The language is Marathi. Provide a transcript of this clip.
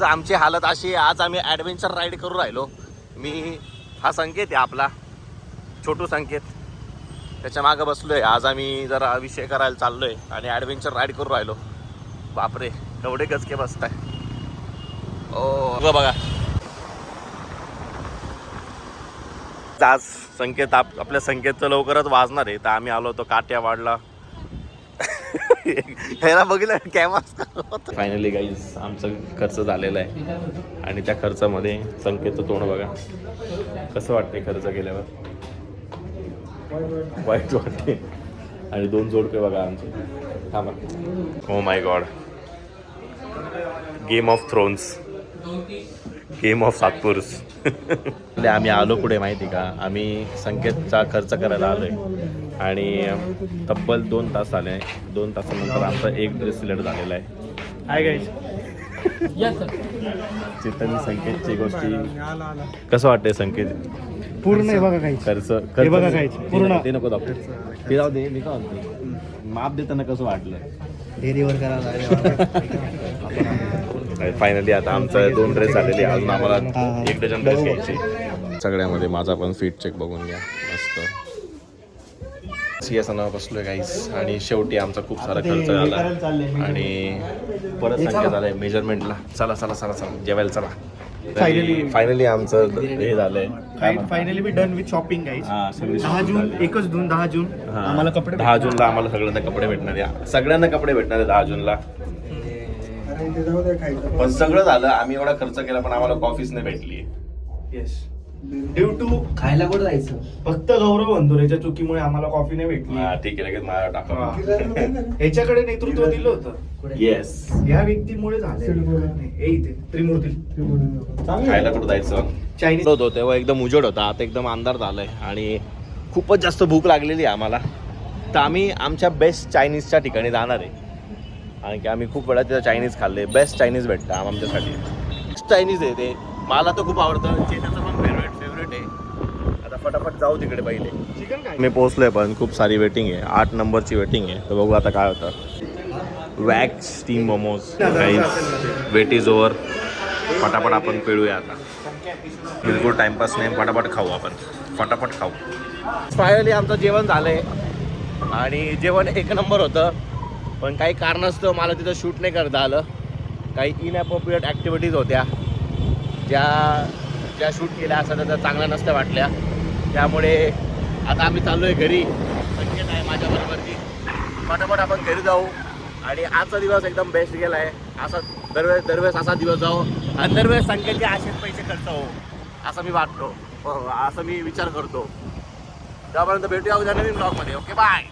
आमची हालत अशी आहे, आज आम्ही ॲडव्हेंचर राईड करू राहिलो. मी हा संकेत आहे आपला छोटू संकेत, त्याच्या मागं बसलोय. आज आम्ही जरा विषय करायला चाललोय आणि ॲडव्हेंचर राईड करू राहिलो. बापरे एवढे गचके बसताय. ओ बघा आज संकेत आपल्या संकेतचं लवकरच वाजणार आहे, तर आम्ही आलो होतो काठियावाडला. ह्याला बघितलं कॅमेरा. फायनली गाईज आमचं खर्च झालेला आहे आणि त्या खर्चामध्ये संकेतचं तोंड बघा कसं वाटतंय. खर्च केल्यावर वाईट वाटते. आणि 2 जोडपे बघा आमचे. थांबा. Oh my god, game of thrones, game of सातपुरुष. आम्ही आलो कुठे माहिती का, आम्ही संकेतचा खर्च करायला आलोय आणि तब्बल 2 तास झाले. 2 तासानंतर आमचा एक ड्रेस सिलेक्ट झालेला आहे. Hi guys. चेतन संकेतची गोष्टी कसं वाटतंय संकेत? पूर्ण आहे बघा काही खर्च बघा काही पूर्ण ते नको डॉक्टर ते जाऊ दे. मी काय म्हणतो माप देताना कसं वाटलं? डेलिव्हर करायला. फायनली आता आमचा 2 ड्रेस झालेले, अजून आम्हाला 1 डझन ड्रेस घ्यायचे. सगळ्यामध्ये माझा पण फिट चेक बघून घ्या. मस्त सियासना बसलोय गाईस. आणि शेवटी आमचा खूप सारा खर्च झाला आणि परत संख्या झालाय मेजरमेंटला. चला चला चला चला जेवायला चला. फायनली आमचं हे झालंय. Finally me done with shopping guys. 10 जून एकच जून 10 जून आम्हाला कपडे 10 जूनला आम्हाला सगळ्यांना कपडे भेटणार आहे. सगळ्यांना कपडे भेटणार आहे 10 जूनला. पण सगळं झालं, आम्ही एवढा खर्च केला पण आम्हाला कॉफीच नाही भेटली. येस, ड्यू टू खायला कुठं जायचं? फक्त गौरव बंधुरेच्या चुकीमुळे आम्हाला कॉफी नाही भेटली. ठीक आहे, लगेच मला टाका. याच्याकडे नेतृत्व दिलं होतं. येस, या व्यक्तीमुळे झाले. त्रिमूर्ती खायला कुठं जायचं? चायनीज होतो तेव्हा एकदम उजेड होता, आता एकदम अंधार झालाय आणि खूपच जास्त भूक लागलेली आहे आम्हाला. तर आम्ही आमच्या बेस्ट चायनीजच्या ठिकाणी जाणार आहे. आणि की आम्ही खूप वेळा तिथं चायनीज खाल्ले. बेस्ट चायनीज भेटतं आमच्यासाठी. चायनीज आहे ते, मला तर खूप आवडतं. चेतनचं पण फेवरेट आहे. आता फटाफट जाऊ तिकडे पहिले. चिकन काय मी पोहोचलोय पण खूप सारी वेटिंग आहे. 8 नंबरची वेटिंग आहे. तर बघू आता काय होतं. वॅक्स steam momos guys, wait is over. फटाफट आपण पिळूया आता. बिलकुल टाइमपास नाही, फटाफट खाऊ आपण. फटाफट खाऊ. फायनली आमचं जेवण झालंय आणि जेवण 1 नंबर होतं. पण काही कारणास्तव मला तिथं शूट नाही करता आलं. काही इनअप्रोप्रिएट ॲक्टिव्हिटीज होत्या ज्या शूट केल्या असं त्या चांगल्या नसत्या वाटल्या. त्यामुळे आता आम्ही चाललो आहे घरी. संकेत आहे माझ्याबरोबरची. फटाफट आपण घरी जाऊ आणि आजचा दिवस एकदम बेस्ट गेला आहे. असा दरवेळेस असा दिवस जाऊ आणि दरवेळेस संकेतचे असेच पैसे खर्च हो असं मी वाटतो, असं मी विचार करतो. त्यापर्यंत भेटूया उद्या नवीन ब्लॉगमध्ये. Okay bye.